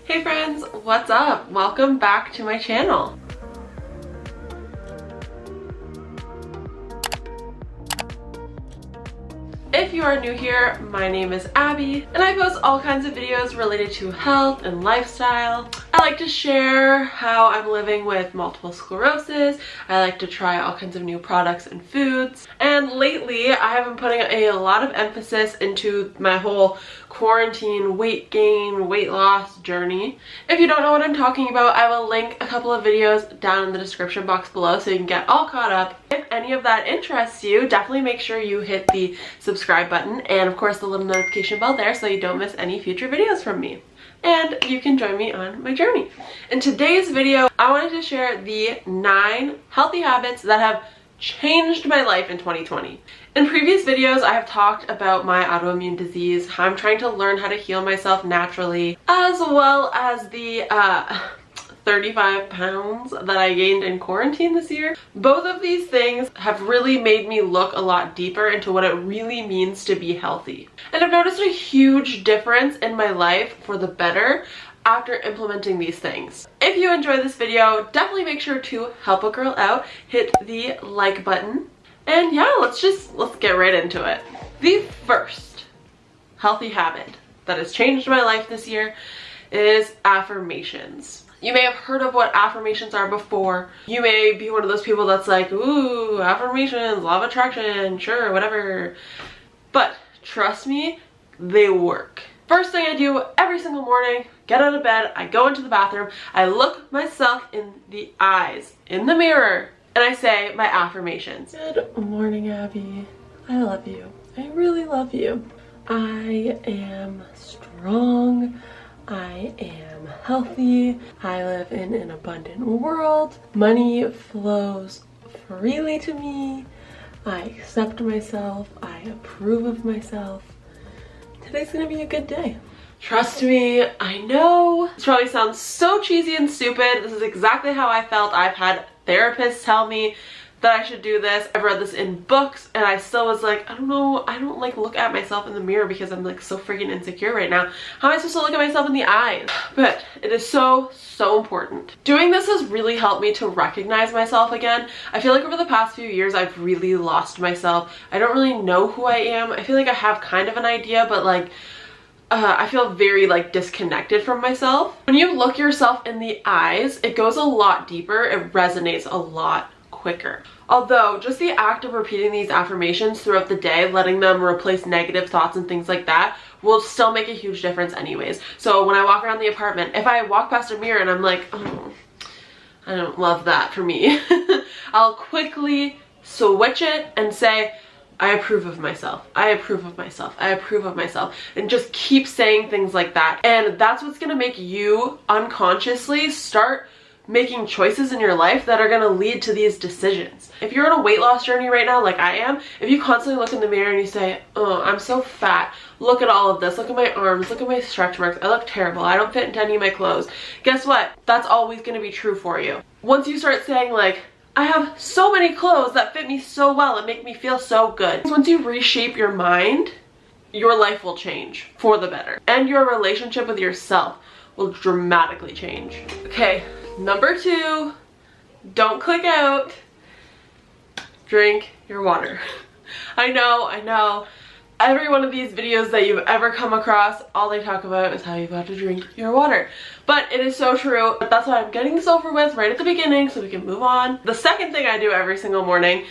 Hey friends, what's up? Welcome back to my channel. If you are new here, my name is Abby, and I post all kinds of videos related to health and lifestyle. I like to share how I'm living with multiple sclerosis. I like to try all kinds of new products and foods. And lately, I have been putting a lot of emphasis into my whole quarantine weight gain, weight loss journey. If you don't know what I'm talking about, I will link a couple of videos down in the description box below so you can get all caught up. If any of that interests you, definitely make sure you hit the subscribe button and of course the little notification bell there so you don't miss any future videos from me. And you can join me on my journey. In today's video, I wanted to share the 9 healthy habits that have changed my life in 2020. In previous videos, I have talked about my autoimmune disease, how I'm trying to learn how to heal myself naturally, as well as the 35 pounds that I gained in quarantine this year. Both of these things have really made me look a lot deeper into what it really means to be healthy. And I've noticed a huge difference in my life for the better after implementing these things. If you enjoy this video, definitely make sure to help a girl out, hit the like button, and yeah, let's get right into it. The first healthy habit that has changed my life this year is affirmations. You may have heard of what affirmations are before. You may be one of those people that's like, ooh, affirmations, law of attraction, sure, whatever. But trust me, they work. First thing I do every single morning, get out of bed, I go into the bathroom, I look myself in the eyes, in the mirror, and I say my affirmations. Good morning, Abby. I love you. I really love you. I am strong. I am healthy. I live in an abundant world. Money flows freely to me. I accept myself. I approve of myself. Today's gonna be a good day. Trust me, I know. This probably sounds so cheesy and stupid. This is exactly how I felt. I've had therapists tell me that I should do this. I've read this in books and I still was like, I don't know, I don't like look at myself in the mirror because I'm like so freaking insecure right now. How am I supposed to look at myself in the eyes? But it is so important. Doing this has really helped me to recognize myself again. I feel like over the past few years I've really lost myself. I don't really know who I am. I feel like I have kind of an idea, but like I feel very like disconnected from myself. When you look yourself in the eyes, it goes a lot deeper. It resonates a lot quicker. Although just the act of repeating these affirmations throughout the day, letting them replace negative thoughts and things like that, will still make a huge difference anyways. So when I walk around the apartment, if I walk past a mirror and I'm like, oh, I don't love that for me, I'll quickly switch it and say, I approve of myself. I approve of myself. I approve of myself. And just keep saying things like that. And that's what's gonna make you unconsciously start making choices in your life that are gonna lead to these decisions. If you're on a weight loss journey right now, like I am, if you constantly look in the mirror and you say, oh, I'm so fat, look at all of this, look at my arms, look at my stretch marks, I look terrible, I don't fit into any of my clothes. Guess what? That's always gonna be true for you. Once you start saying like, I have so many clothes that fit me so well and make me feel so good. Once you reshape your mind, your life will change for the better. And your relationship with yourself will dramatically change. Okay, number 2, don't click out. Drink your water. I know. Every one of these videos that you've ever come across, all they talk about is how you've got to drink your water. But it is so true. That's why I'm getting this over with right at the beginning so we can move on. The second thing I do every single morning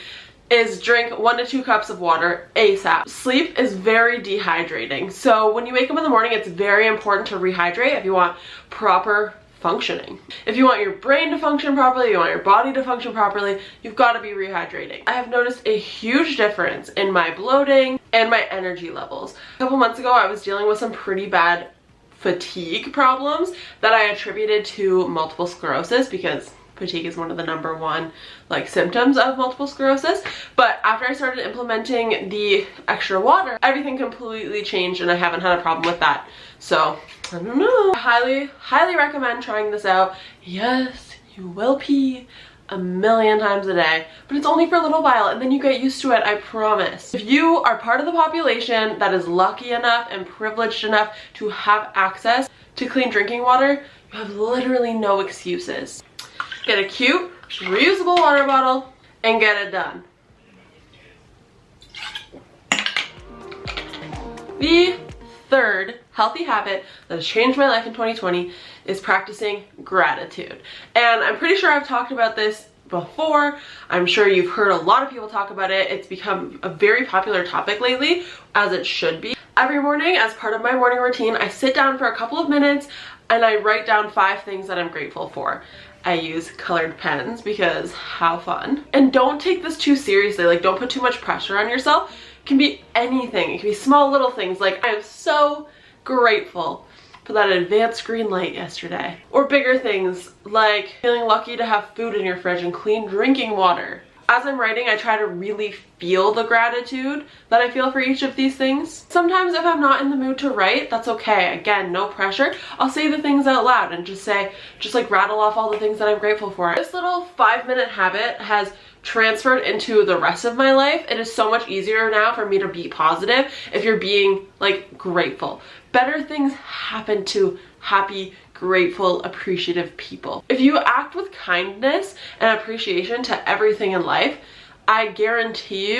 is drink 1 to 2 cups of water ASAP. Sleep is very dehydrating. So when you wake up in the morning, it's very important to rehydrate if you want proper functioning. If you want your brain to function properly, you want your body to function properly, you've got to be rehydrating. I have noticed a huge difference in my bloating and my energy levels. A couple months ago, I was dealing with some pretty bad fatigue problems that I attributed to multiple sclerosis because fatigue is one of the #1 like symptoms of multiple sclerosis. But after I started implementing the extra water, everything completely changed and I haven't had a problem with that. So I don't know. I highly recommend trying this out. Yes, you will pee a million times a day, but it's only for a little while and then you get used to it, I promise. If you are part of the population that is lucky enough and privileged enough to have access to clean drinking water, you have literally no excuses. Get a cute, reusable water bottle and get it done. The third healthy habit that has changed my life in 2020 is practicing gratitude. And I'm pretty sure I've talked about this before. I'm sure you've heard a lot of people talk about it. It's become a very popular topic lately, as it should be. Every morning, as part of my morning routine, I sit down for a couple of minutes and I write down 5 things that I'm grateful for. I use colored pens because how fun. And don't take this too seriously, like don't put too much pressure on yourself. It can be anything. It can be small little things like I am so grateful for that advanced green light yesterday. Or bigger things like feeling lucky to have food in your fridge and clean drinking water. As I'm writing, I try to really feel the gratitude that I feel for each of these things. Sometimes if I'm not in the mood to write, that's okay. Again, no pressure. I'll say the things out loud and just like rattle off all the things that I'm grateful for. This little 5-minute habit has transferred into the rest of my life. It is so much easier now for me to be positive if you're being like grateful. Better things happen to happy, grateful, appreciative people. If you act with kindness and appreciation to everything in life, I guarantee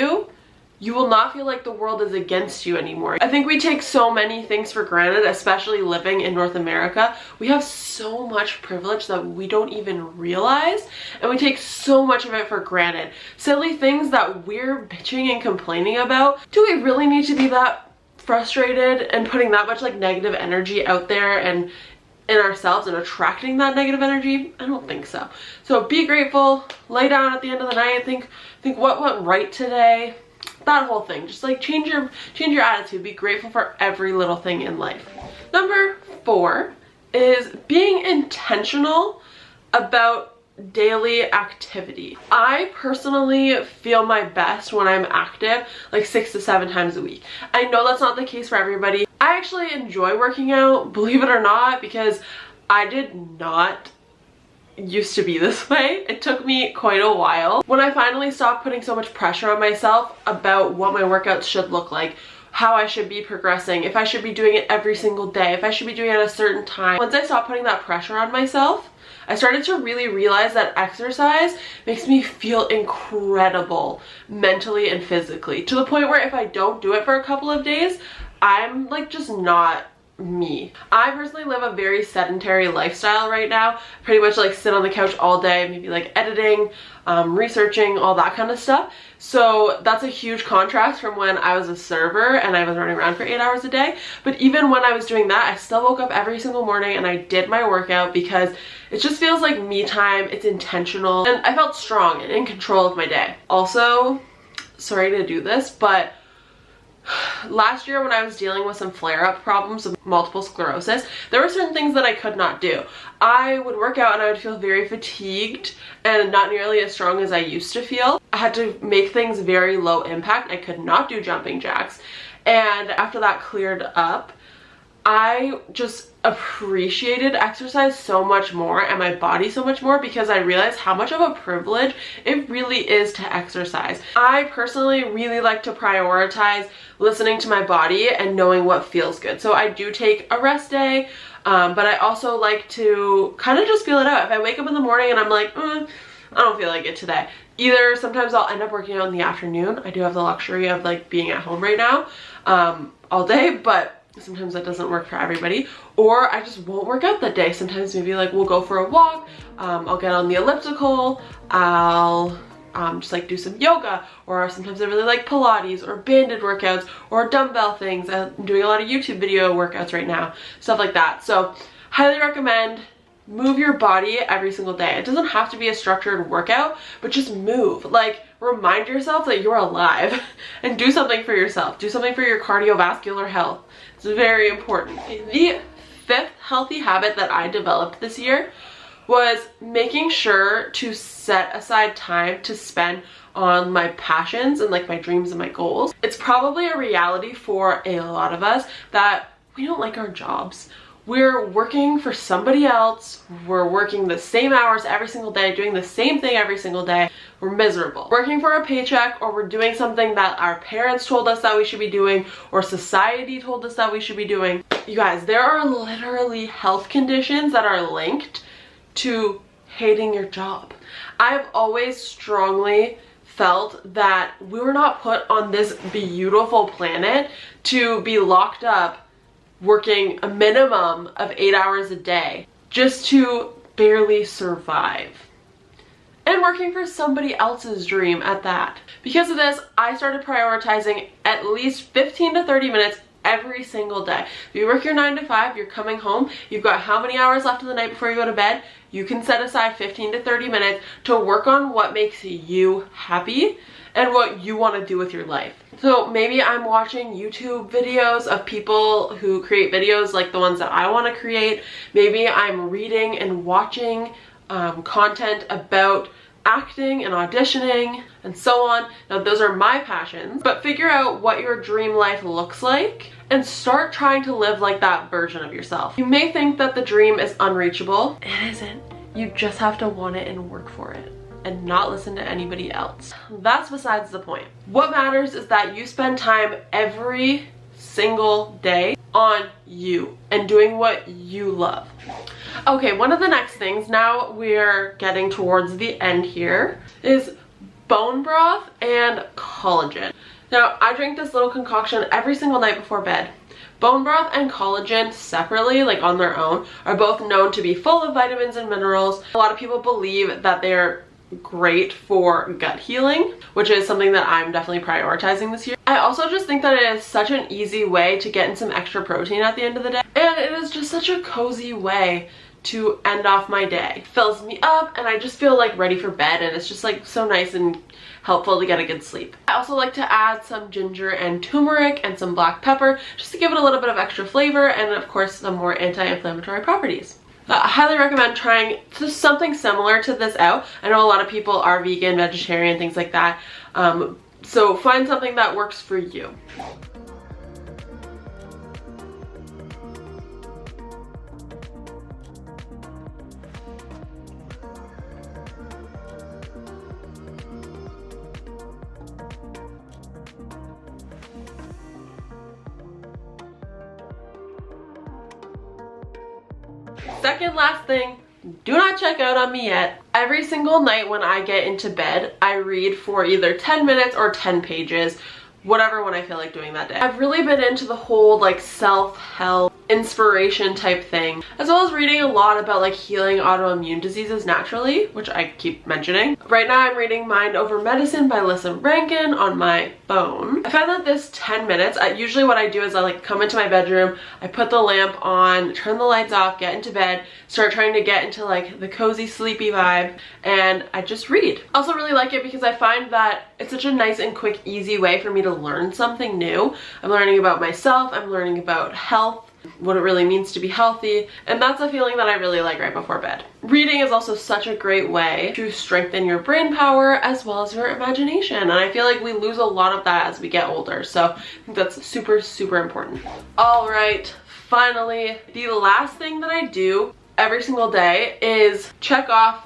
you will not feel like the world is against you anymore. I think we take so many things for granted, especially living in North America. We have so much privilege that we don't even realize, and we take so much of it for granted. Silly things that we're bitching and complaining about. Do we really need to be that frustrated and putting that much like negative energy out there and in ourselves and attracting that negative energy? I don't think so. So be grateful, lay down at the end of the night, think what went right today. That whole thing. Just like change your attitude. Be grateful for every little thing in life. Number 4 is being intentional about daily activity. I personally feel my best when I'm active like 6 to 7 times a week. I know that's not the case for everybody. I actually enjoy working out, believe it or not, because I did not used to be this way. It took me quite a while. When I finally stopped putting so much pressure on myself about what my workouts should look like, how I should be progressing, if I should be doing it every single day, if I should be doing it at a certain time. Once I stopped putting that pressure on myself, I started to really realize that exercise makes me feel incredible mentally and physically, to the point where if I don't do it for a couple of days, I'm like just not me. I personally live a very sedentary lifestyle right now. Pretty much like sit on the couch all day, maybe like editing, researching, all that kind of stuff. So that's a huge contrast from when I was a server and I was running around for 8 hours a day. But even when I was doing that, I still woke up every single morning and I did my workout because it just feels like me time. It's intentional and I felt strong and in control of my day. Also, sorry to do this, but last year when I was dealing with some flare-up problems of multiple sclerosis, there were certain things that I could not do. I would work out and I would feel very fatigued and not nearly as strong as I used to feel. I had to make things very low impact. I could not do jumping jacks. And after that cleared up, I just appreciated exercise so much more and my body so much more because I realized how much of a privilege it really is to exercise. I personally really like to prioritize listening to my body and knowing what feels good. So I do take a rest day, but I also like to kind of just feel it out. If I wake up in the morning and I'm like, I don't feel like it today. Either sometimes I'll end up working out in the afternoon. I do have the luxury of like being at home right now all day, but sometimes that doesn't work for everybody. Or I just won't work out that day. Sometimes maybe like we'll go for a walk, I'll get on the elliptical, I'll just like do some yoga, or sometimes I really like Pilates or banded workouts or dumbbell things. I'm doing a lot of YouTube video workouts right now, stuff like that. So highly recommend move your body every single day. It doesn't have to be a structured workout, but just move. Like remind yourself that you're alive and do something for yourself. Do something for your cardiovascular health. It's very important. The 5th healthy habit that I developed this year was making sure to set aside time to spend on my passions and like my dreams and my goals. It's probably a reality for a lot of us that we don't like our jobs. we're working for somebody else, we're working the same hours every single day, doing the same thing every single day, we're miserable. Working for a paycheck, or we're doing something that our parents told us that we should be doing, or society told us that we should be doing. You guys, there are literally health conditions that are linked to hating your job. I've always strongly felt that we were not put on this beautiful planet to be locked up working a minimum of 8 hours a day just to barely survive. And working for somebody else's dream at that. Because of this, I started prioritizing at least 15 to 30 minutes every single day. If you work your 9 to 5, you're coming home, you've got how many hours left of the night before you go to bed? You can set aside 15 to 30 minutes to work on what makes you happy and what you want to do with your life. So maybe I'm watching YouTube videos of people who create videos like the ones that I want to create. Maybe I'm reading and watching content about acting and auditioning and so on. Now those are my passions, but figure out what your dream life looks like and start trying to live like that version of yourself. You may think that the dream is unreachable. It isn't. You just have to want it and work for it and not listen to anybody else. That's besides the point. What matters is that you spend time every single day on you and doing what you love. Okay, one of the next things, now we're getting towards the end here, is bone broth and collagen. Now, I drink this little concoction every single night before bed. Bone broth and collagen separately, like on their own, are both known to be full of vitamins and minerals. A lot of people believe that they're great for gut healing, which is something that I'm definitely prioritizing this year. I also just think that it is such an easy way to get in some extra protein at the end of the day, and it is just such a cozy way to end off my day. It fills me up and I just feel like ready for bed, and it's just like so nice and helpful to get a good sleep. I also like to add some ginger and turmeric and some black pepper just to give it a little bit of extra flavor, and of course some more anti-inflammatory properties. I highly recommend trying just something similar to this out. I know a lot of people are vegan, vegetarian, things like that. So find something that works for you. Second last thing, do not check out on me yet. Every single night when I get into bed, I read for either 10 minutes or 10 pages, whatever one I feel like doing that day. I've really been into the whole like self-help inspiration type thing, as well as reading a lot about like healing autoimmune diseases naturally, which I keep mentioning. Right now I'm reading Mind Over Medicine by Lissa Rankin on my phone. I found that this 10 minutes, usually what I do is I like come into my bedroom, I put the lamp on, turn the lights off, get into bed, start trying to get into like the cozy sleepy vibe, and I just read. I also really like it because I find that it's such a nice and quick, easy way for me to learn something new. I'm learning about myself, I'm learning about health, what it really means to be healthy, and that's a feeling that I really like right before bed. Reading is also such a great way to strengthen your brain power as well as your imagination, and I feel like we lose a lot of that as we get older, so I think that's super, super important. All right, finally, the last thing that I do every single day is check off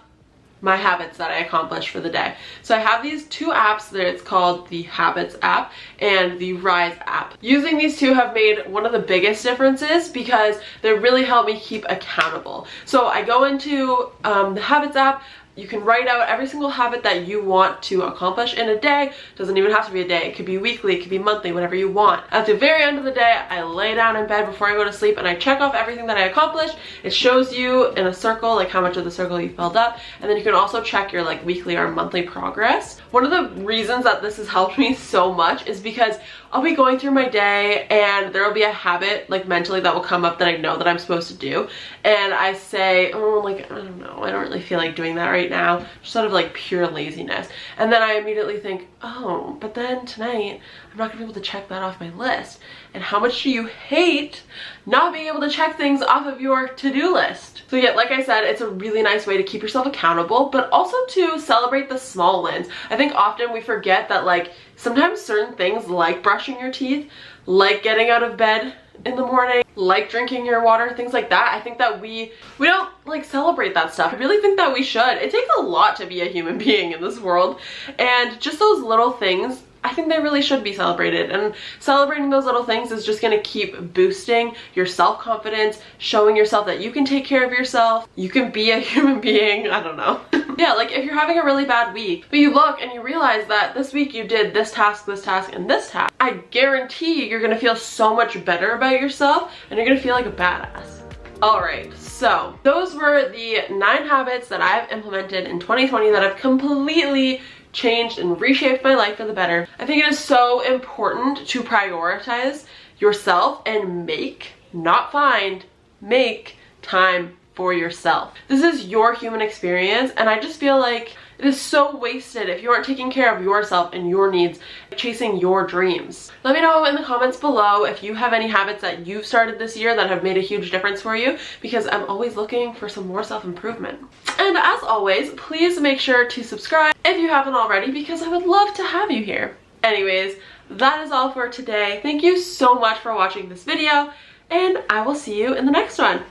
my habits that I accomplished for the day. So I have these two apps that it's called the Habits app and the Rise app. Using these two have made one of the biggest differences because they really help me keep accountable. So I go into the Habits app. You can write out every single habit that you want to accomplish in a day. Doesn't even have to be a day. It could be weekly, it could be monthly, whatever you want. At the very end of the day, I lay down in bed before I go to sleep and I check off everything that I accomplished. It shows you in a circle, like how much of the circle you filled up. And then you can also check your like weekly or monthly progress. One of the reasons that this has helped me so much is because I'll be going through my day and there will be a habit like mentally that will come up that I know that I'm supposed to do. And I say, oh, like, I don't know, I don't really feel like doing that right now. Just sort of like pure laziness. And then I immediately think, oh, but then tonight I'm not gonna be able to check that off my list. And how much do you hate not being able to check things off of your to-do list? So yeah, like I said, it's a really nice way to keep yourself accountable, but also to celebrate the small wins. I think often we forget that like sometimes certain things like brushing your teeth, like getting out of bed in the morning, like drinking your water, things like that. I think that we don't like celebrate that stuff. I really think that we should. It takes a lot to be a human being in this world, and just those little things, I think they really should be celebrated, and celebrating those little things is just gonna keep boosting your self-confidence, showing yourself that you can take care of yourself, you can be a human being, I don't know. Yeah, like if you're having a really bad week, but you look and you realize that this week you did this task, and this task, I guarantee you're gonna feel so much better about yourself, and you're gonna feel like a badass. Alright, so those were the 9 habits that I've implemented in 2020 that have completely changed and reshaped my life for the better. I think it is so important to prioritize yourself and make, not find, make time for yourself. This is your human experience, and I just feel like it is so wasted if you aren't taking care of yourself and your needs, chasing your dreams. Let me know in the comments below if you have any habits that you've started this year that have made a huge difference for you, because I'm always looking for some more self-improvement. And as always, please make sure to subscribe if you haven't already, because I would love to have you here. Anyways, that is all for today. Thank you so much for watching this video, and I will see you in the next one.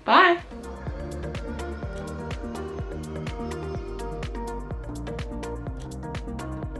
Bye!